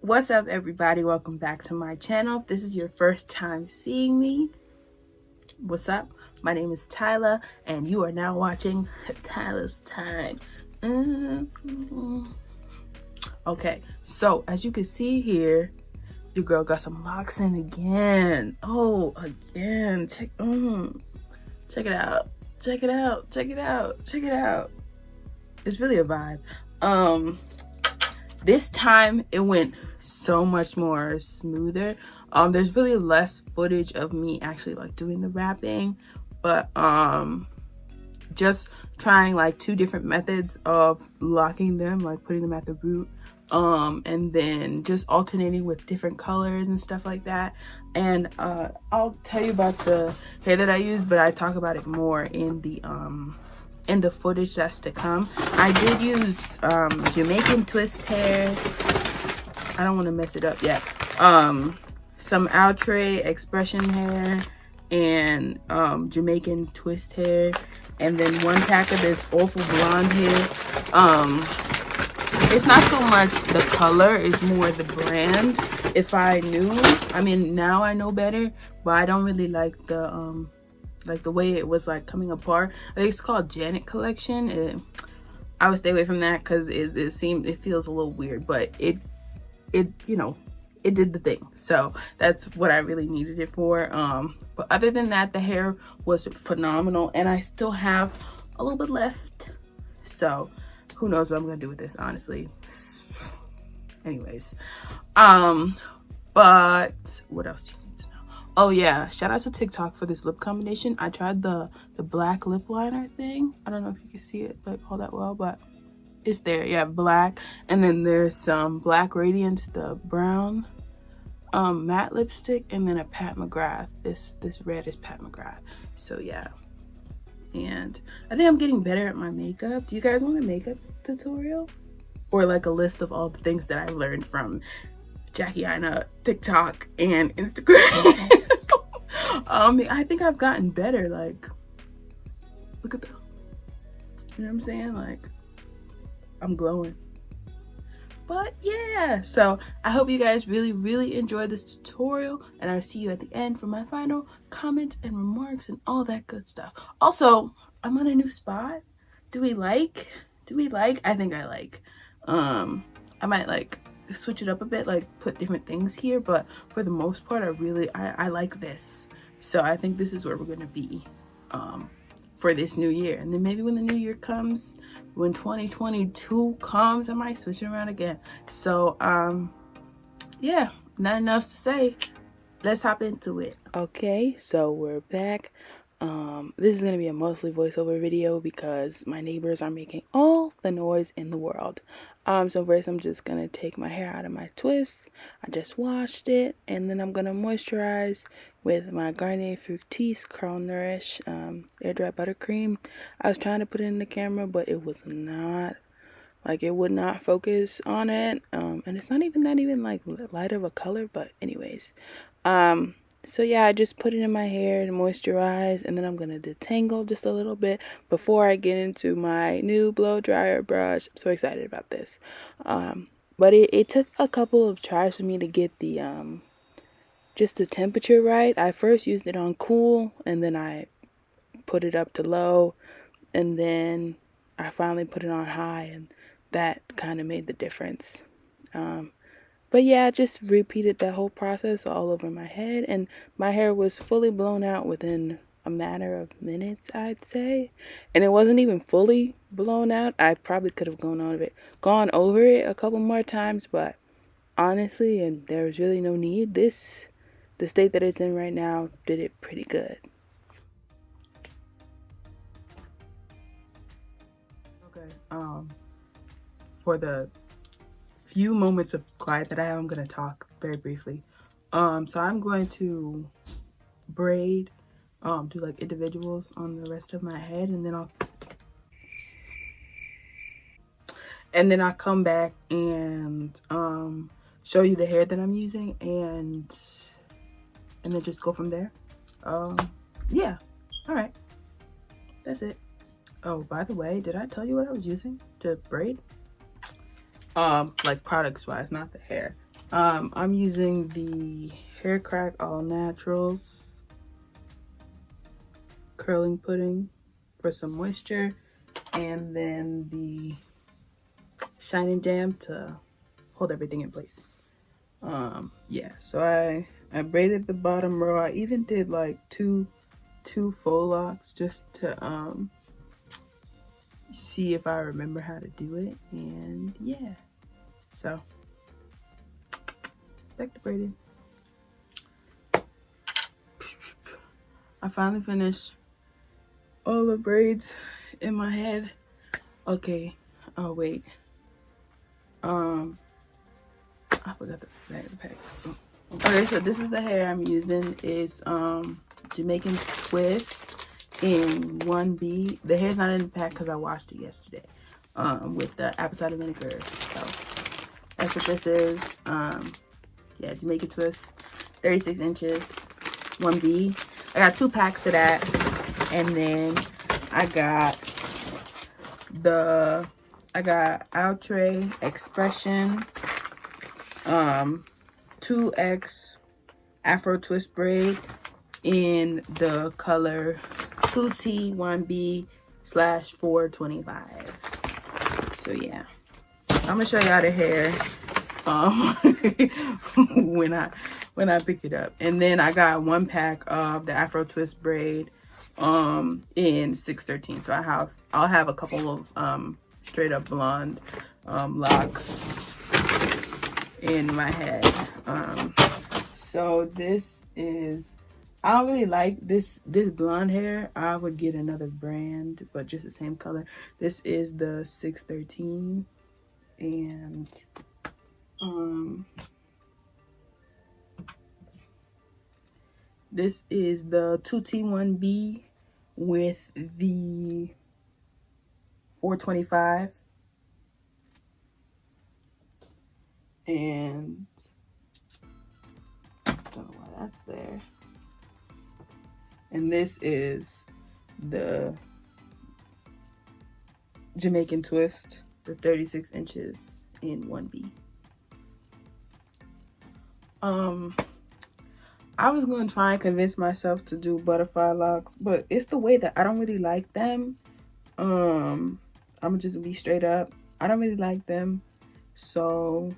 What's up, everybody? Welcome back to my channel. If this is your first time seeing me, what's up? My name is Tyla and you are now watching Tyla's Time. Okay, so as you can see here, your girl got some locks in again. Oh, again. Check it out. Check it out. Check it out. Check it out. It's really a vibe. This time it went so much more smoother. There's really less footage of me actually like doing the wrapping, but just trying like two different methods of locking them, like putting them at the root, and then just alternating with different colors and stuff like that. And I'll tell you about the hair that I use, but I talk about it more in the footage that's to come. I did use Jamaican twist hair. I don't want to mess it up yet. Some outre expression hair and Jamaican twist hair, and then one pack of this awful blonde hair. It's not so much the color, it's more the brand. If I knew, I mean now I know better, but I don't really like the way it was like coming apart. I think it's called Janet Collection. I would stay away from that because it feels a little weird, but it you know, it did the thing. So that's what I really needed it for. But other than that, the hair was phenomenal, and I still have a little bit left. So who knows what I'm gonna do with this, honestly. Anyways, but what else do you need to know? Oh yeah, shout out to TikTok for this lip combination. I tried the black lip liner thing. I don't know if you can see it like all that well, but it's there. Yeah, black, and then there's some Black Radiance, the brown matte lipstick, and then a Pat McGrath. This red is Pat McGrath. So yeah, and I think I'm getting better at my makeup. Do you guys want a makeup tutorial or like a list of all the things that I learned from Jackie Ina, TikTok, and Instagram? I think I've gotten better. Like, look at that. You know what I'm saying? Like, I'm glowing. But yeah, so I hope you guys really enjoyed this tutorial, and I'll see you at the end for my final comments and remarks and all that good stuff. Also, I'm on a new spot. Do we like? I think I like. I might like switch it up a bit, like put different things here, but for the most part I like this. So I think this is where we're gonna be for this new year. And then maybe when the new year comes, when 2022 comes, I might switch it around again. So yeah, nothing else to say. Let's hop into it. Okay, so we're back. This is gonna be a mostly voiceover video because my neighbors are making all the noise in the world. So first I'm just gonna take my hair out of my twist. I just washed it, and then I'm gonna moisturize with my Garnier Fructis Curl Nourish air dry buttercream. I was trying to put it in the camera, but it was not, like, it would not focus on it, and it's not even like light of a color, but anyways, so yeah, I just put it in my hair to moisturize, and then I'm gonna detangle just a little bit before I get into my new blow dryer brush. I'm so excited about this. But it took a couple of tries for me to get the just the temperature right. I first used it on cool, and then I put it up to low, and then I finally put it on high, and that kind of made the difference. But yeah, I just repeated that whole process all over my head, and my hair was fully blown out within a matter of minutes, I'd say. And it wasn't even fully blown out. I probably could have gone over it a couple more times, but honestly, and there was really no need. The state that it's in right now did it pretty good. Okay, for the few moments of quiet that I have, I'm gonna talk very briefly. So I'm going to braid, do like individuals on the rest of my head, and then I'll come back and show you the hair that I'm using, and then just go from there. Yeah, all right, that's it. Oh, by the way, did I tell you what I was using to braid? Like products wise, not the hair. I'm using the Hair Crack All Naturals curling pudding for some moisture, and then the Shining Jam to hold everything in place. Yeah, so I braided the bottom row. I even did like two faux locks just to see if I remember how to do it. And yeah, so back to braiding. I finally finished all the braids in my head. Okay, oh wait, I forgot the packs. Okay, so this is the hair I'm using. It's Jamaican Twist in 1B. The hair's not in the pack because I washed it yesterday with the apple cider vinegar. So that's what this is. Yeah, Jamaican Twist, 36 inches, 1B. I got 2 packs of that, and then I got Outre Expression 2X Afro Twist braid in the color 2T1B/425. So yeah, I'm gonna show y'all the hair when I pick it up. And then I got 1 pack of the Afro Twist braid in 613. So I'll have a couple of straight up blonde locks in my head. So this is, I don't really like this blonde hair. I would get another brand, but just the same color. This is the 613, and this is the 2T1B with the 425. And I don't know why that's there. And this is the Jamaican Twist, the 36 inches in 1B. I was going to try and convince myself to do butterfly locks, but it's the way that I don't really like them. I'm gonna just be straight up. I don't really like them. So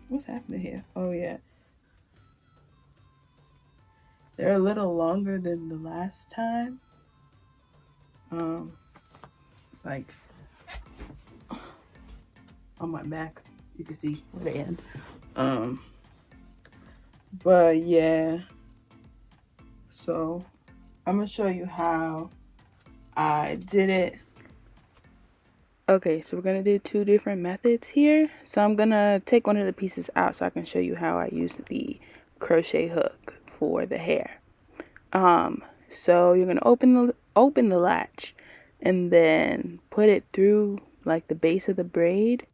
what's happening here? Oh yeah, they're a little longer than the last time. Like on my back, you can see where they end. But yeah, so I'm gonna show you how I did it. Okay, so we're gonna do 2 different methods here. So I'm gonna take one of the pieces out so I can show you how I use the crochet hook for the hair. So you're gonna open the latch and then put it through like the base of the braid,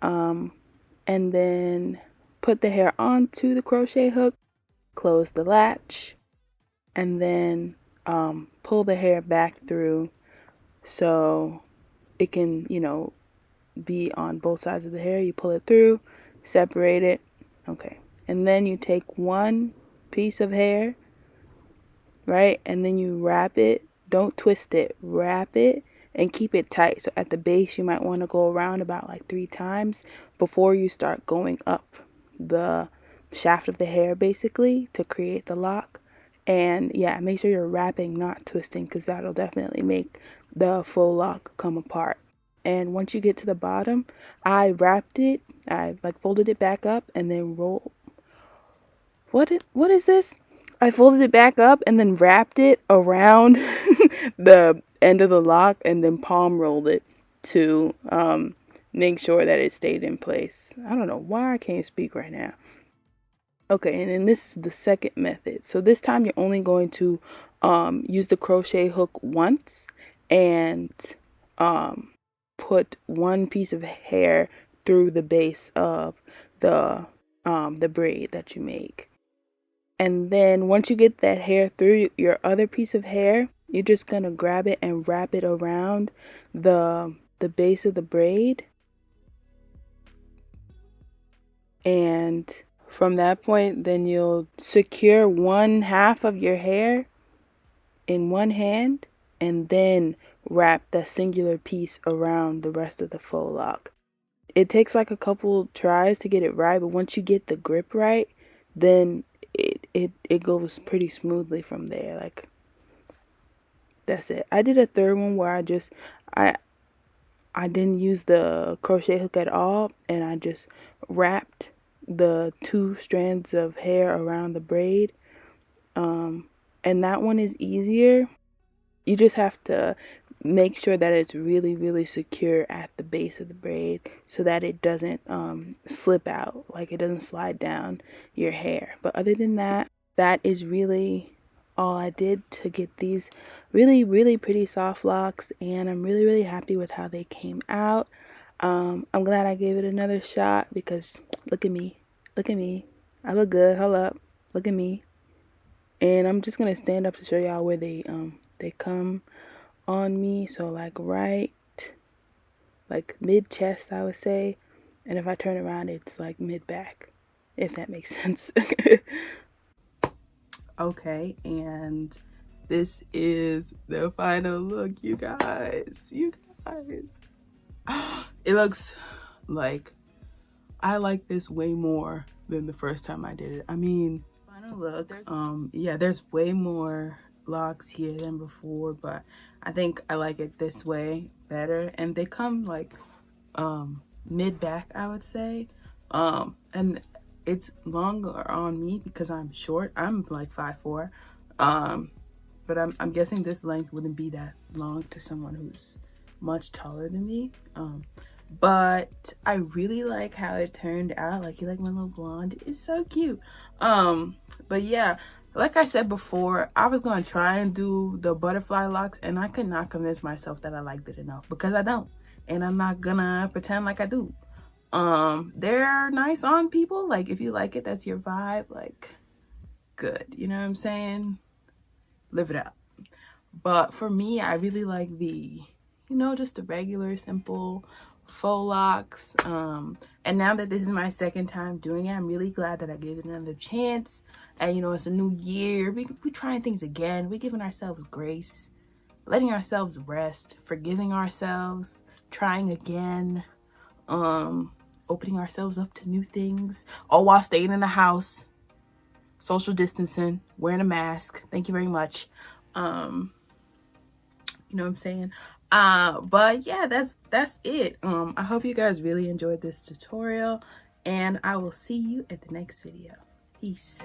and then put the hair onto the crochet hook, close the latch, and then pull the hair back through so it can, you know, be on both sides of the hair. You pull it through, separate it. Okay, and then you take 1 piece of hair, right, and then you wrap it. Don't twist it, wrap it and keep it tight. So at the base you might want to go around about like 3 times before you start going up the shaft of the hair, basically, to create the lock. And yeah, make sure you're wrapping, not twisting, because that'll definitely make the faux lock come apart. And once you get to the bottom, I wrapped it, I like folded it back up and then what is this? I folded it back up and then wrapped it around the end of the lock and then palm rolled it to make sure that it stayed in place. I don't know why I can't speak right now. Okay, and then this is the second method. So this time you're only going to use the crochet hook once and put 1 piece of hair through the base of the braid that you make. And then once you get that hair through your other piece of hair, you're just gonna grab it and wrap it around the the base of the braid. And from that point, then you'll secure one half of your hair in one hand and then wrap the singular piece around the rest of the faux lock. It takes like a couple tries to get it right, but once you get the grip right, then it goes pretty smoothly from there. Like, that's it. I did a third one where I didn't use the crochet hook at all, and I just wrapped the 2 strands of hair around the braid. And that one is easier. You just have to make sure that it's really, really secure at the base of the braid so that it doesn't slip out, like it doesn't slide down your hair. But other than that, that is really all I did to get these really, really pretty soft locks, and I'm really, really happy with how they came out. I'm glad I gave it another shot because look at me, I look good. Hold up, look at me. And I'm just gonna stand up to show y'all where they come on me. So like right, like mid chest, I would say, and if I turn around, it's like mid back, if that makes sense. Okay, and this is the final look, you guys. It looks like I like this way more than the first time I did it. I mean, final look, yeah, there's way more locks here than before, but I think I like it this way better, and they come like mid back, I would say, and it's longer on me because I'm short. I'm like 5'4", but I'm guessing this length wouldn't be that long to someone who's much taller than me. But I really like how it turned out. Like, you like my little blonde? It's so cute. But yeah, like I said before, I was gonna try and do the butterfly locks, and I could not convince myself that I liked it enough, because I don't, and I'm not gonna pretend like I do. They're nice on people. Like, if you like it, that's your vibe, like, good, you know what I'm saying? Live it up. But for me, I really like the, you know, just the regular simple faux locks. And now that this is my second time doing it, I'm really glad that I gave it another chance. And you know, it's a new year, we trying things again, we giving ourselves grace, letting ourselves rest, forgiving ourselves, trying again, opening ourselves up to new things, all while staying in the house, social distancing, wearing a mask. Thank you very much. You know what I'm saying? But yeah, that's it. I hope you guys really enjoyed this tutorial, and I will see you at the next video. Peace.